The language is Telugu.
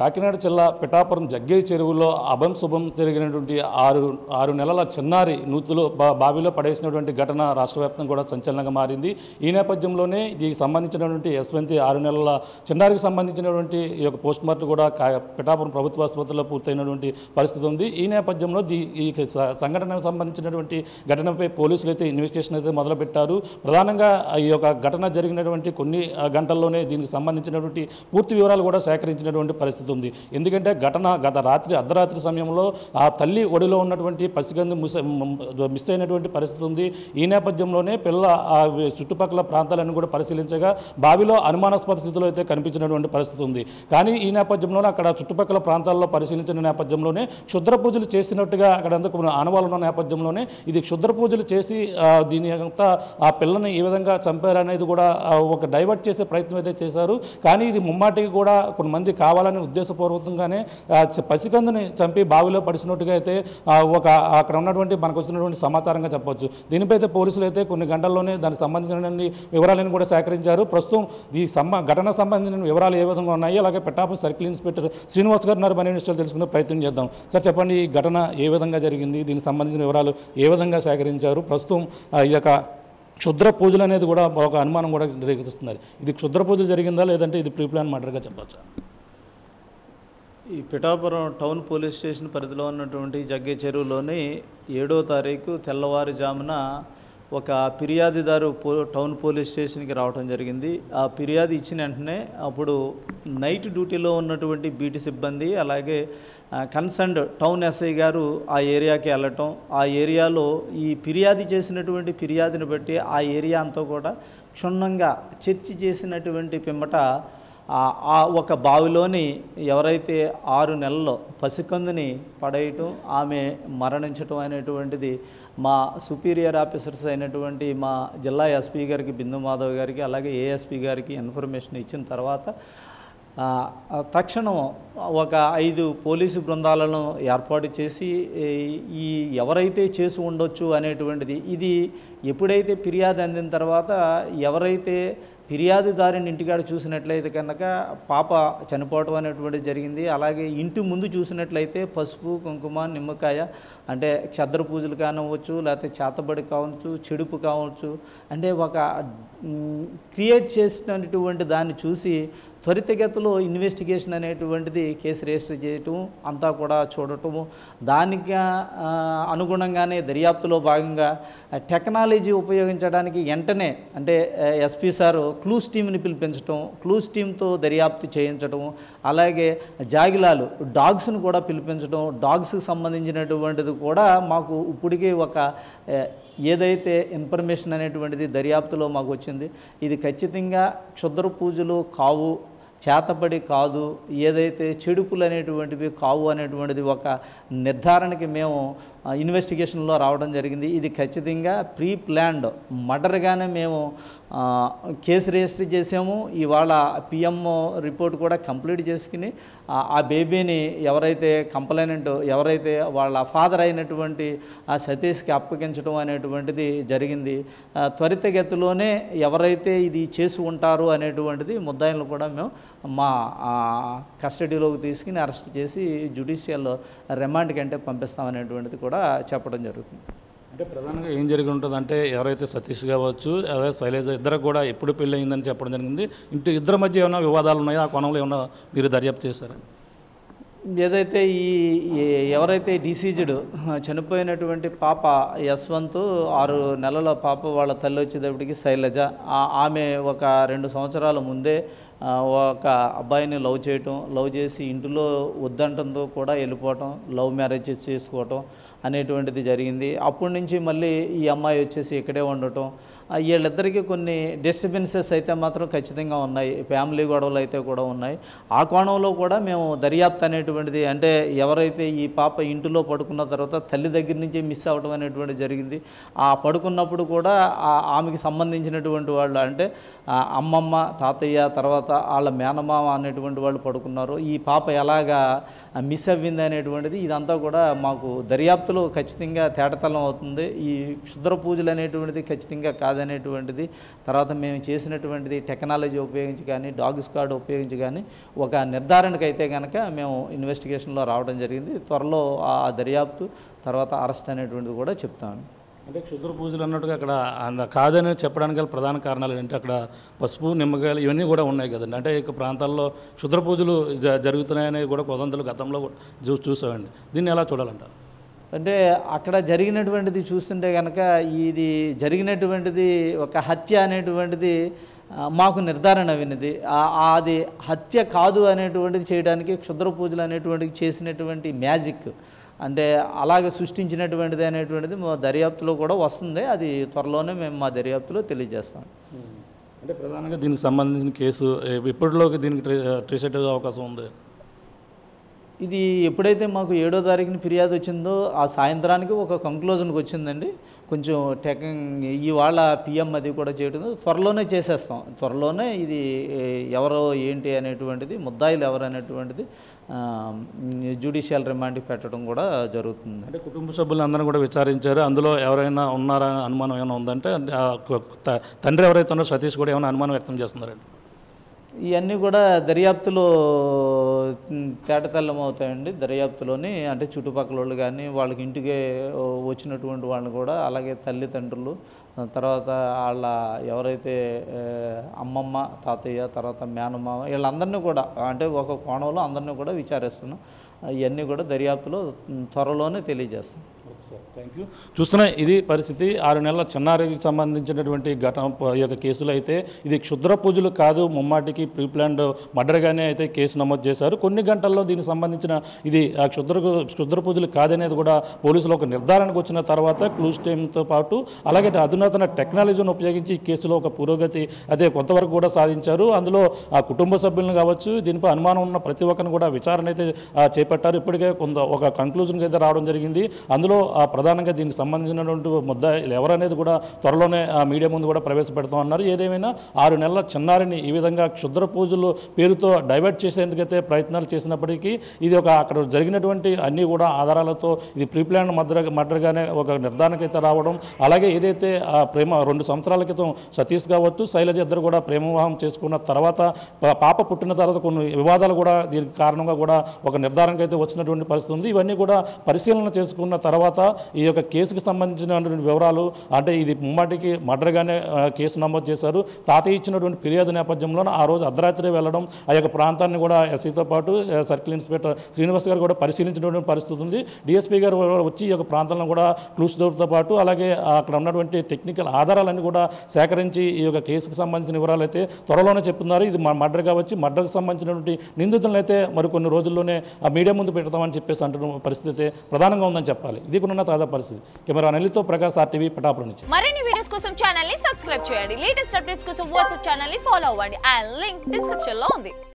కాకినాడ జిల్లా పిఠాపురం జగ్గయ్య చెరువులో అభం శుభం జరిగినటువంటి ఆరు నెలల చిన్నారి నూతులో బావిలో పడేసినటువంటి ఘటన రాష్ట్ర వ్యాప్తంగా కూడా సంచలనంగా మారింది. ఈ నేపథ్యంలోనే దీనికి సంబంధించినటువంటి యశ్వంతి 6 నెలల చిన్నారికి సంబంధించినటువంటి ఈ యొక్క పోస్ట్ మార్టం కూడా పిఠాపురం ప్రభుత్వ ఆసుపత్రిలో పూర్తయినటువంటి పరిస్థితి ఉంది. ఈ నేపథ్యంలో ఈ సంఘటనకు సంబంధించినటువంటి ఘటనపై పోలీసులు అయితే ఇన్వెస్టిగేషన్ అయితే మొదలుపెట్టారు. ప్రధానంగా ఈ యొక్క ఘటన జరిగినటువంటి కొన్ని గంటల్లోనే దీనికి సంబంధించినటువంటి పూర్తి వివరాలు కూడా సేకరించినటువంటి పరిస్థితి ఉంది. ఎందుకంటే గత రాత్రి అర్ధరాత్రి సమయంలో ఆ తల్లి ఒడిలో ఉన్నటువంటి పసిగందు మిస్ అయినటువంటి పరిస్థితి ఉంది. ఈ నేపథ్యంలోనే పిల్ల చుట్టుపక్కల ప్రాంతాలను కూడా పరిశీలించగా బావిలో అనుమానాస్పద స్థితిలో అయితే కనిపించినటువంటి పరిస్థితి ఉంది. కానీ ఈ నేపథ్యంలోనే అక్కడ చుట్టుపక్కల ప్రాంతాల్లో పరిశీలించిన నేపథ్యంలోనే క్షుద్ర పూజలు చేసినట్టుగా అక్కడ ఎందుకు ఆనవాళ్ళు ఉన్న నేపథ్యంలోనే ఇది క్షుద్ర పూజలు చేసి దీని అంతా ఆ పిల్లని ఏ విధంగా చంపారనేది కూడా ఒక డైవర్ట్ చేసే ప్రయత్నం అయితే చేశారు. కానీ ఇది ముమ్మాటికి కూడా కొంతమంది కావాలని ఉద్దేశపూర్వకంగానే పసికందుని చంపి బావిలో పడిసినట్టుగా అయితే అక్కడ ఉన్నటువంటి మనకు వచ్చినటువంటి సమాచారంగా చెప్పవచ్చు. దీనిపై అయితే పోలీసులు అయితే కొన్ని గంటల్లోనే దానికి సంబంధించిన వివరాలను కూడా సేకరించారు. ప్రస్తుతం ఈ ఘటనకు సంబంధించిన వివరాలు ఏ విధంగా ఉన్నాయి, అలాగే పిఠాపురం సర్కిల్ ఇన్స్పెక్టర్ శ్రీనివాస్ గారు మరిన్ని విషయాలు తెలుసుకునే ప్రయత్నం చేద్దాం. సార్ చెప్పండి, ఈ ఘటన ఏ విధంగా జరిగింది, దీనికి సంబంధించిన వివరాలు ఏ విధంగా సేకరించారు? ప్రస్తుతం ఈ యొక్క క్షుద్ర పూజలు అనేది కూడా ఒక అనుమానం కూడా రేకెత్తిస్తున్నారు. ఇది క్షుద్ర పూజలు జరిగిందా లేదంటే ఇది ప్రీ ప్లాన్ మర్డర్గా చెప్పచ్చా? ఈ పిఠాపురం టౌన్ పోలీస్ స్టేషన్ పరిధిలో ఉన్నటువంటి జగ్గయ్య చెరువులోని 7వ తారీఖు తెల్లవారుజామున ఒక ఫిర్యాదుదారు టౌన్ పోలీస్ స్టేషన్కి రావడం జరిగింది. ఆ ఫిర్యాదు ఇచ్చిన వెంటనే అప్పుడు నైట్ డ్యూటీలో ఉన్నటువంటి బీటీ సిబ్బంది అలాగే కన్సర్న్డ్ టౌన్ ఎస్ఐ గారు ఆ ఏరియాకి వెళ్ళటం, ఆ ఏరియాలో ఈ ఫిర్యాదు చేసినటువంటి ఫిర్యాదుని బట్టి ఆ ఏరియా అంతా కూడా క్షుణ్ణంగా చర్చ చేసినటువంటి పిమ్మట ఆ ఒక బావిలోని ఎవరైతే 6 నెలల్లో పసికందుని పడేయటం, ఆమె మరణించటం అనేటువంటిది మా సుపీరియర్ ఆఫీసర్స్ అయినటువంటి మా జిల్లా ఎస్పీ గారికి బిందు మాధవ్ గారికి అలాగే ఏఎస్పీ గారికి ఇన్ఫర్మేషన్ ఇచ్చిన తర్వాత తక్షణం ఒక 5 పోలీసు బృందాలను ఏర్పాటు చేసి ఈ ఎవరైతే చేసి ఉండొచ్చు అనేటువంటిది, ఇది ఎప్పుడైతే ఫిర్యాదు అందిన తర్వాత ఎవరైతే ఫిర్యాదుదారిని ఇంటికాడ చూసినట్లయితే కనుక పాప చనిపోవటం అనేటువంటిది జరిగింది. అలాగే ఇంటి ముందు చూసినట్లయితే పసుపు కుంకుమ నిమ్మకాయ అంటే క్షద్ర పూజలు కానివ్వచ్చు, లేకపోతే చేతబడి కావచ్చు, చెడుపు కావచ్చు, అంటే ఒక క్రియేట్ చేసినటువంటి దాన్ని చూసి త్వరితగతిలో ఇన్వెస్టిగేషన్ అనేటువంటిది కేసు రిజిస్టర్ చేయటం అంతా కూడా చూడటము, దానికి అనుగుణంగానే దర్యాప్తులో భాగంగా టెక్నాలజీ ఉపయోగించడానికి వెంటనే అంటే ఎస్పీ సారు క్లూస్ టీమ్ని పిలిపించటం, క్లూస్ టీమ్తో దర్యాప్తు చేయించటం, అలాగే జాగిలాలు డాగ్స్ను కూడా పిలిపించడం, డాగ్స్కి సంబంధించినటువంటిది కూడా మాకు ఇప్పటికే ఒక ఏదైతే ఇన్ఫర్మేషన్ అనేటువంటిది దర్యాప్తులో మాకు వచ్చింది. ఇది ఖచ్చితంగా క్షుద్ర పూజలు కావు, చేతబడి కాదు, ఏదైతే చెడుపులు అనేటువంటివి కావు అనేటువంటిది ఒక నిర్ధారణకి మేము ఇన్వెస్టిగేషన్లో రావడం జరిగింది. ఇది ఖచ్చితంగా ప్రీ ప్లాన్డ్ మర్డర్గానే మేము కేసు రిజిస్టర్ చేసాము. ఇవాళ పిఎంఓ రిపోర్ట్ కూడా కంప్లీట్ చేసుకుని ఆ బేబీని ఎవరైతే కంప్లైనెంట్ ఎవరైతే వాళ్ళ ఫాదర్ అయినటువంటి ఆ సతీష్కి అప్పగించడం అనేటువంటిది జరిగింది. త్వరితగతిలోనే ఎవరైతే ఇది చేసి ఉంటారు అనేటువంటిది ముద్దాయిలను కూడా మేము మా కస్టడీలోకి తీసుకుని అరెస్ట్ చేసి జ్యుడిషియల్ రిమాండ్ కంటే పంపిస్తామనేటువంటిది కూడా చెప్పడం జరుగుతుంది. అంటే ప్రధానంగా ఏం జరిగి ఉంటుంది అంటే ఎవరైతే సతీష్ కావచ్చు అదే శైలజ ఇద్దరు కూడా ఎప్పుడు పెళ్ళి అయిందని చెప్పడం జరిగింది. ఇద్దరి మధ్య ఏమైనా వివాదాలు ఉన్నాయో ఆ కోణంలో ఏమైనా మీరు దర్యాప్తు చేశారా? ఏదైతే ఎవరైతే డిసీజ్డ్ చనిపోయినటువంటి పాప యశ్వంత్ 6 నెలల పాప వాళ్ళ తల్లి వచ్చేటప్పటికి శైలజ, ఆమె ఒక 2 సంవత్సరాల ముందే ఒక అబ్బాయిని లవ్ చేసి ఇంటిలో వద్దంటంతో కూడా వెళ్ళిపోవటం, లవ్ మ్యారేజెస్ చేసుకోవటం అనేటువంటిది జరిగింది. అప్పటి నుంచి మళ్ళీ ఈ అమ్మాయి వచ్చేసి ఇక్కడే ఉండటం, వీళ్ళిద్దరికీ కొన్ని డిస్టర్బెన్సెస్ అయితే మాత్రం ఖచ్చితంగా ఉన్నాయి, ఫ్యామిలీ గొడవలు అయితే కూడా ఉన్నాయి. ఆ కోణంలో కూడా మేము దర్యాప్తు అనేటువంటిది అంటే ఎవరైతే ఈ పాప ఇంటిలో పడుకున్న తర్వాత తల్లి దగ్గర నుంచి మిస్ అవ్వడం అనేటువంటిది జరిగింది. ఆ పడుకున్నప్పుడు కూడా ఆమెకి సంబంధించినటువంటి వాళ్ళు అంటే అమ్మమ్మ, తాతయ్య, తర్వాత వాళ్ళ మేనమామ అనేటువంటి వాళ్ళు పడుకున్నారు, ఈ పాప ఎలాగా మిస్ అవ్వింది అనేటువంటిది ఇదంతా కూడా మాకు దర్యాప్తులో ఖచ్చితంగా తేటతలం అవుతుంది. ఈ క్షుద్ర పూజలు అనేటువంటిది ఖచ్చితంగా కాదనేటువంటిది తర్వాత మేము చేసినటువంటిది టెక్నాలజీ ఉపయోగించి కానీ డాగ్ స్క్వాడ్ ఉపయోగించి కానీ ఒక నిర్ధారణకైతే కనుక మేము ఇన్వెస్టిగేషన్లో రావడం జరిగింది. త్వరలో ఆ దర్యాప్తు తర్వాత అరెస్ట్ అనేటువంటిది కూడా చెప్తాను. అంటే క్షుద్ర పూజలు అన్నట్టుగా అక్కడ కాదని చెప్పడానికి గల ప్రధాన కారణాలు ఏంటంటే అక్కడ పసుపు నిమ్మకాయలు ఇవన్నీ కూడా ఉన్నాయి కదండి. అంటే ఇక ప్రాంతాల్లో క్షుద్ర పూజలు జరుగుతున్నాయని కూడా కొదంతలు గతంలో చూసామండి. దీన్ని ఎలా చూడాలంటారు? అంటే అక్కడ జరిగినటువంటిది చూస్తుంటే కనుక ఇది జరిగినటువంటిది ఒక హత్య అనేటువంటిది మాకు నిర్ధారణ విన్నది. అది హత్య కాదు అనేటువంటిది చేయడానికి క్షుద్ర పూజలు అనేటువంటిది చేసినటువంటి మ్యాజిక్ అంటే అలాగే సృష్టించినటువంటిది అనేటువంటిది మా దర్యాప్తులో కూడా వస్తుంది. అది త్వరలోనే మేము మా దర్యాప్తులో తెలియజేస్తాం. అంటే ప్రధానంగా దీనికి సంబంధించిన కేసు ఇప్పటిలోకి దీనికి ట్రేస్ అయ్యే అవకాశం ఉంది. ఇది ఎప్పుడైతే మాకు 7వ తారీఖున ఫిర్యాదు వచ్చిందో ఆ సాయంత్రానికి ఒక కంక్లూజన్కి వచ్చిందండి. కొంచెం ఇవాళ పిఎం అది కూడా చేయడం త్వరలోనే చేసేస్తాం. త్వరలోనే ఇది ఎవరో ఏంటి అనేటువంటిది ముద్దాయిలు ఎవరు అనేటువంటిది జ్యుడిషియల్ రిమాండ్కి పెట్టడం కూడా జరుగుతుంది. అంటే కుటుంబ సభ్యులందరూ కూడా విచారించారు. అందులో ఎవరైనా ఉన్నారా అనుమానం ఏమైనా ఉందంటే తండ్రి ఎవరైతే ఉన్నారో సతీష్ కూడా ఏమైనా అనుమానం వ్యక్తం చేస్తున్నారండి. ఇవన్నీ కూడా దర్యాప్తులో తేటతెల్లం అవుతాయండి. దర్యాప్తులోని అంటే చుట్టుపక్కల వాళ్ళు కానీ వాళ్ళకి ఇంటికి వచ్చినటువంటి వాళ్ళని కూడా అలాగే తల్లిదండ్రులు తర్వాత వాళ్ళ ఎవరైతే అమ్మమ్మ తాతయ్య తర్వాత మేనమామ వీళ్ళందరినీ కూడా అంటే ఒక కోణంలో అందరినీ కూడా విచారిస్తున్నాం. ఇవన్నీ కూడా దర్యాప్తులో త్వరలోనే తెలియజేస్తాం. Thank you. చూస్తున్నా ఇది పరిస్థితి. 6 నెలల చిన్నారికి సంబంధించినటువంటి ఘటన ఈ యొక్క కేసులో అయితే ఇది క్షుద్ర పూజలు కాదు, ముమ్మాటికి ప్రీ ప్లాన్డ్ మర్డర్గానే అయితే కేసు నమోదు చేశారు. కొన్ని గంటల్లో దీనికి సంబంధించిన ఇది క్షుద్ర పూజలు కాదనేది కూడా పోలీసులు ఒక నిర్ధారణకు వచ్చిన తర్వాత క్లూస్ టీమ్తో పాటు అలాగే అధునాతన టెక్నాలజీని ఉపయోగించి ఈ కేసులో ఒక పురోగతి అయితే కొంతవరకు కూడా సాధించారు. అందులో ఆ కుటుంబ సభ్యులను కావచ్చు దీనిపై అనుమానం ఉన్న ప్రతి ఒక్కరిని కూడా విచారణ అయితే చేపట్టారు. ఇప్పటికే ఒక కంక్లూజన్కి అయితే రావడం జరిగింది. అందులో ప్రధానంగా దీనికి సంబంధించినటువంటి ముద్దాయిలు ఎవరనేది కూడా త్వరలోనే మీడియా ముందు కూడా ప్రవేశపెడతాం అన్నారు. ఏదేమైనా 6 నెలల చిన్నారిని ఈ విధంగా క్షుద్ర పూజలు పేరుతో డైవర్ట్ చేసేందుకైతే ప్రయత్నాలు చేసినప్పటికీ ఇది అక్కడ జరిగినటువంటి అన్ని కూడా ఆధారాలతో ఇది ప్రీ ప్లాన్ మర్డర్గానే ఒక నిర్ధారణకైతే రావడం అలాగే ఏదైతే ప్రేమ 2 సంవత్సరాల క్రితం సతీష్ కావచ్చు శైలజ ఇద్దరు కూడా ప్రేమ వివాహం చేసుకున్న తర్వాత పాప పుట్టిన తర్వాత కొన్ని వివాదాలు కూడా దీనికి కారణంగా కూడా ఒక నిర్ధారణకైతే వచ్చినటువంటి పరిస్థితి ఉంది. ఇవన్నీ కూడా పరిశీలన చేసుకున్న తర్వాత ఈ యొక్క కేసుకు సంబంధించినటువంటి వివరాలు అంటే ఇది ముమ్మాటికి మర్డర్గానే కేసు నమోదు చేశారు. తాతయ్య ఇచ్చినటువంటి ఫిర్యాదు నేపథ్యంలో ఆ రోజు అర్ధరాత్రి వెళ్ళడం ఆ యొక్క ప్రాంతాన్ని కూడా ఎస్సీతో పాటు సర్కిల్ ఇన్స్పెక్టర్ శ్రీనివాస్ గారు కూడా పరిశీలించినటువంటి పరిస్థితి ఉంది. డిఎస్పీ గారు వచ్చి ఈ యొక్క ప్రాంతంలో కూడా క్లూస్ డోర్తో పాటు అలాగే అక్కడ ఉన్నటువంటి టెక్నికల్ ఆధారాలన్నీ కూడా సేకరించి ఈ యొక్క కేసుకు సంబంధించిన వివరాలు అయితే త్వరలోనే చెప్తున్నారు. ఇది మర్డర్ కావచ్చు, మర్డర్కి సంబంధించినటువంటి నిందితులను అయితే మరికొన్ని రోజుల్లోనే మీడియా ముందు పెడతామని చెప్పేసి అంటున్న పరిస్థితి ప్రధానంగా ఉందని చెప్పాలి. ఇది కూడా తాజా పరిస్థితి. కెమెరా అనిల్తో ప్రకాష్, RTV, పిఠాపురం నుంచి. మరిన్ని వీడియోస్ కోసం ఛానల్ ని సబ్స్క్రైబ్ చేయండి. లేటెస్ట్ అప్డేట్స్ కోసం వాట్సాప్ ఛానల్ ని ఫాలో అవ్వండి. ఆ లింక్ డిస్క్రిప్షన్ లో ఉంది.